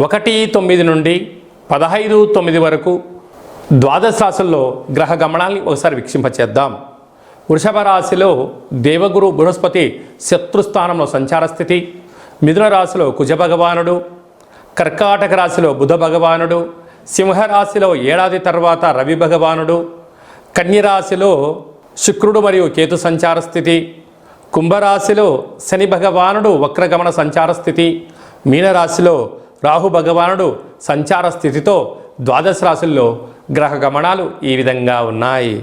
1-9 నుండి 15-9 వరకు ద్వాదశ రాశుల్లో గ్రహ గమనాల్ని ఒకసారి వీక్షింపచేద్దాం. వృషభ రాశిలో దేవగురు బృహస్పతి శత్రుస్థానంలో సంచార స్థితి, మిథున రాశిలో కుజ భగవానుడు, కర్కాటక రాశిలో బుధ భగవానుడు, సింహరాశిలో ఏడాది తర్వాత రవి భగవానుడు, కన్యరాశిలో శుక్రుడు మరియు కేతు సంచార స్థితి, కుంభరాశిలో శని భగవానుడు వక్రగమన సంచార స్థితి, మీనరాశిలో రాహు భగవానుడు సంచార స్థితితో ద్వాదశ రాశుల్లో గ్రహ గమనాలు ఈ విధంగా ఉన్నాయి.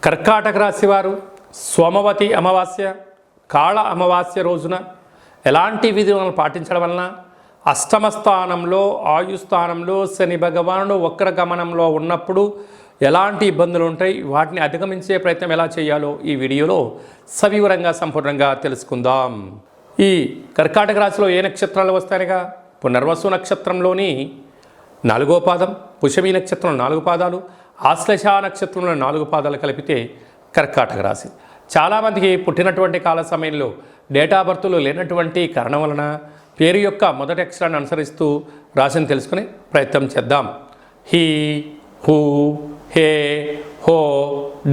కర్కాటక రాశి వారు సోమవతి అమావాస్య, కాళ అమావాస్య రోజున ఎలాంటి విధులను పాటించడం వలన అష్టమ స్థానంలో ఆయుస్థానంలో శని భగవానుడు వక్రగమనంలో ఉన్నప్పుడు ఎలాంటి ఇబ్బందులు ఉంటాయి, వాటిని అధిగమించే ప్రయత్నం ఎలా చేయాలో ఈ వీడియోలో సవివరంగా సంపూర్ణంగా తెలుసుకుందాం. ఈ కర్కాటక రాశిలో ఏ నక్షత్రాలు వస్తాయనగా పునర్వసు నక్షత్రంలోని 4వ పాదం, పుష్యమి నక్షత్రం 4 పాదాలు, ఆశ్లేష నక్షత్రంలో 4 పాదాలు కలిపితే కర్కాటక రాశి. చాలామందికి పుట్టినటువంటి కాల సమయంలో డేట్ ఆఫ్ బర్త్లు లేనటువంటి కారణం వలన పేరు యొక్క మొదటి అక్షరాన్ని అనుసరిస్తూ రాశిని తెలుసుకునే ప్రయత్నం చేద్దాం. హీ, హూ, హే, హో,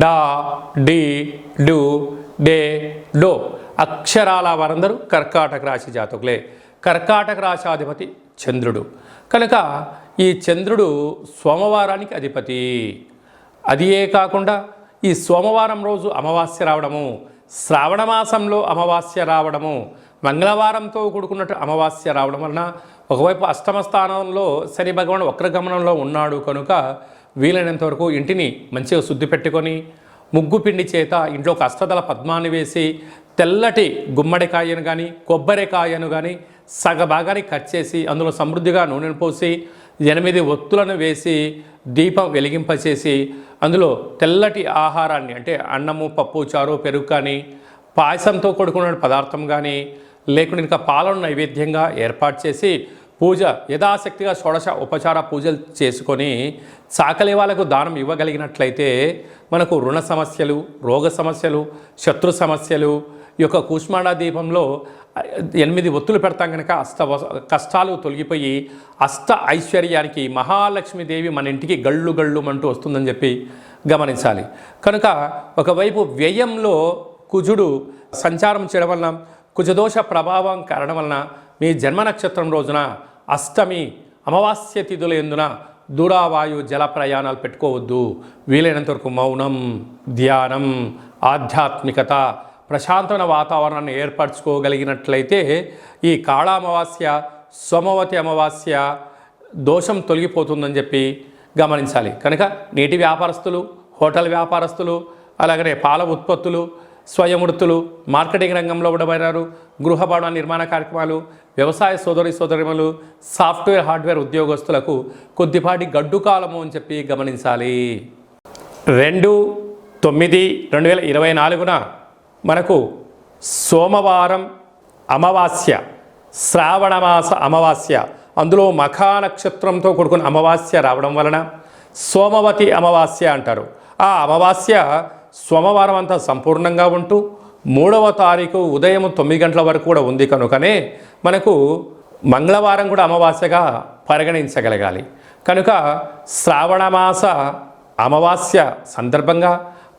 డా, డి, డు, డే, డో అక్షరాల వారందరూ కర్కాటక రాశి జాతకులే. కర్కాటక రాశాధిపతి చంద్రుడు కనుక ఈ చంద్రుడు సోమవారానికి అధిపతి. అదియే కాకుండా ఈ సోమవారం రోజు అమావాస్య రావడము, శ్రావణ మాసంలో అమావాస్య రావడము, మంగళవారంతో కూడుకున్నట్టు అమావాస్య రావడం వలన ఒకవైపు అష్టమ స్థానంలో శని భగవానుడు వక్రగమనంలో ఉన్నాడు కనుక వీలైనంత వరకు ఇంటిని మంచిగా శుద్ధి పెట్టుకొని ముగ్గు పిండి చేత ఇంట్లో ఒక అష్టదళ పద్మాన్ని వేసి తెల్లటి గుమ్మడికాయను కానీ కొబ్బరికాయను కానీ సగభాగాన్ని కట్ చేసి అందులో సమృద్ధిగా నూనెను పోసి 8 ఒత్తులను వేసి దీపం వెలిగింపచేసి అందులో తెల్లటి ఆహారాన్ని అంటే అన్నము, పప్పు, చారు, పెరుగు కానీ పాయసంతో కూడుకున్న పదార్థం కానీ లేకుండా ఇంకా పాలను నైవేద్యంగా ఏర్పాటు చేసి పూజ యథాశక్తిగా షోడశ ఉపచార పూజలు చేసుకొని చాకలి వాళ్ళకు దానం ఇవ్వగలిగినట్లయితే మనకు రుణ సమస్యలు, రోగ సమస్యలు, శత్రు సమస్యలు ఈ యొక్క కూష్మాండ దీపంలో 8 ఒత్తులు పెడతాం కనుక కష్టాలు తొలగిపోయి అష్ట ఐశ్వర్యానికి మహాలక్ష్మీదేవి మన ఇంటికి గళ్ళు గళ్ళు అంటూ వస్తుందని చెప్పి గమనించాలి. కనుక ఒకవైపు వ్యయంలో కుజుడు సంచారం చేయడం వలన కుజదోష ప్రభావం కారణం వలన మీ జన్మ నక్షత్రం రోజున అష్టమి అమావాస్య తిథుల యందున దూరావాయు జల ప్రయాణాలు పెట్టుకోవద్దు. వీలైనంత వరకు మౌనం, ధ్యానం, ఆధ్యాత్మికత, ప్రశాంతమైన వాతావరణాన్ని ఏర్పరచుకోగలిగినట్లయితే ఈ కాళ అమావాస్య, సోమవతి అమావాస్య దోషం తొలగిపోతుందని చెప్పి గమనించాలి. కనుక నీటి వ్యాపారస్తులు, హోటల్ వ్యాపారస్తులు, అలాగనే పాల ఉత్పత్తులు, స్వయం వృత్తులు, మార్కెటింగ్ రంగంలో ఉండబడినారు, గృహ భవన నిర్మాణ కార్యక్రమాలు, వ్యవసాయ సోదరిమణులు, సాఫ్ట్వేర్ హార్డ్వేర్ ఉద్యోగస్తులకు కొద్దిపాటి గడ్డు కాలము అని చెప్పి గమనించాలి. 2/9/2024 మనకు సోమవారం అమావాస్య, శ్రావణమాస అమావాస్య, అందులో మఖా నక్షత్రంతో కూడుకున్న అమావాస్య రావడం వలన సోమవతి అమావాస్య అంటారు. ఆ అమావాస్య సోమవారం అంతా సంపూర్ణంగా ఉంటూ 3వ తారీఖు ఉదయం 9 గంటల వరకు కూడా ఉంది కనుకనే మనకు మంగళవారం కూడా అమావాస్యగా పరిగణించగలగాలి. కనుక శ్రావణమాస అమావాస్య సందర్భంగా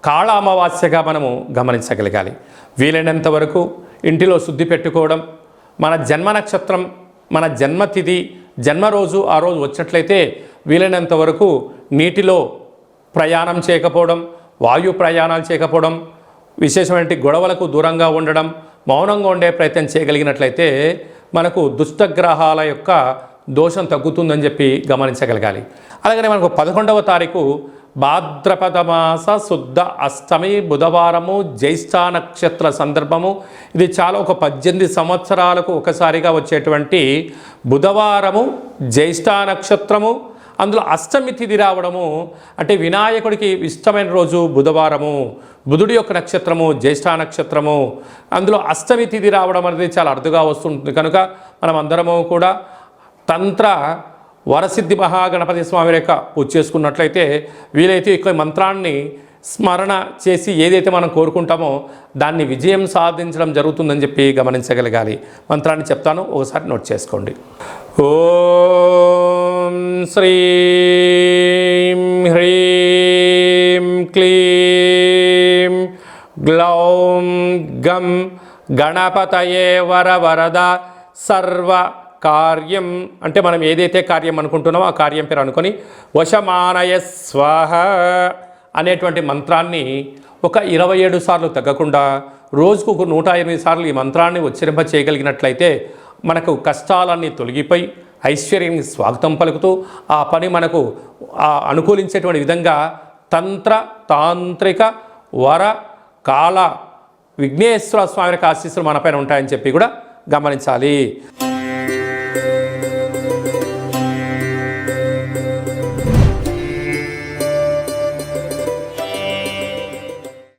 కాళ అమావాస్యగా మనము గమనించగలగాలి. వీలైనంత వరకు ఇంటిలో శుద్ధి పెట్టుకోవడం, మన జన్మ నక్షత్రం, మన జన్మతిథి, జన్మరోజు ఆ రోజు వచ్చినట్లయితే వీలైనంత వరకు నీటిలో ప్రయాణం చేయకపోవడం, వాయు ప్రయాణాలు చేయకపోవడం, విశేషమైన గొడవలకు దూరంగా ఉండడం, మౌనంగా ఉండే ప్రయత్నం చేయగలిగినట్లయితే మనకు దుష్టగ్రహాల యొక్క దోషం తగ్గుతుందని చెప్పి గమనించగలగాలి. అలాగనే మనకు 11వ తారీఖు భాద్రపద మాస శుద్ధ అష్టమి బుధవారము, జ్యేష్ఠ నక్షత్ర సందర్భము. ఇది చాలా ఒక 18 సంవత్సరాలకు ఒకసారిగా వచ్చేటువంటి బుధవారము, జ్యేష్ఠ నక్షత్రము, అందులో అష్టమి తిథి రావడము అంటే వినాయకుడికి ఇష్టమైన రోజు బుధవారము, బుధుడి యొక్క నక్షత్రము జ్యేష్ఠ నక్షత్రము, అందులో అష్టమి తిథి రావడం అనేది చాలా అరుదుగా వస్తుంటుంది. కనుక మనం అందరము కూడా తంత్ర వరసిద్ధి మహాగణపతి స్వామి యొక్క పూజ చేసుకున్నట్లయితే వీలైతే ఈ మంత్రాన్ని స్మరణ చేసి ఏదైతే మనం కోరుకుంటామో దాన్ని విజయం సాధించడం జరుగుతుందని చెప్పి గమనించగలగాలి. మంత్రాన్ని చెప్తాను, ఒకసారి నోట్ చేసుకోండి. ఓం శ్రీం హ్రీం క్లీం గ్లౌం గం గణపతయే వరవరద సర్వ కార్యం అంటే మనం ఏదైతే కార్యం అనుకుంటున్నామో ఆ కార్యం పేరు అనుకొని వశమానయ స్వాహ అనేటువంటి మంత్రాన్ని ఒక 27 సార్లు తగ్గకుండా రోజుకు ఒక 108 సార్లు ఈ మంత్రాన్ని ఉచ్చరింప చేయగలిగినట్లయితే మనకు కష్టాలన్నీ తొలగిపోయి ఐశ్వర్యానికి స్వాగతం పలుకుతూ ఆ పని మనకు అనుకూలించేటువంటి విధంగా తంత్ర తాంత్రిక వర కాల విఘ్నేశ్వర స్వామి యొక్క ఆశీస్సులు మనపైన ఉంటాయని చెప్పి కూడా గమనించాలి.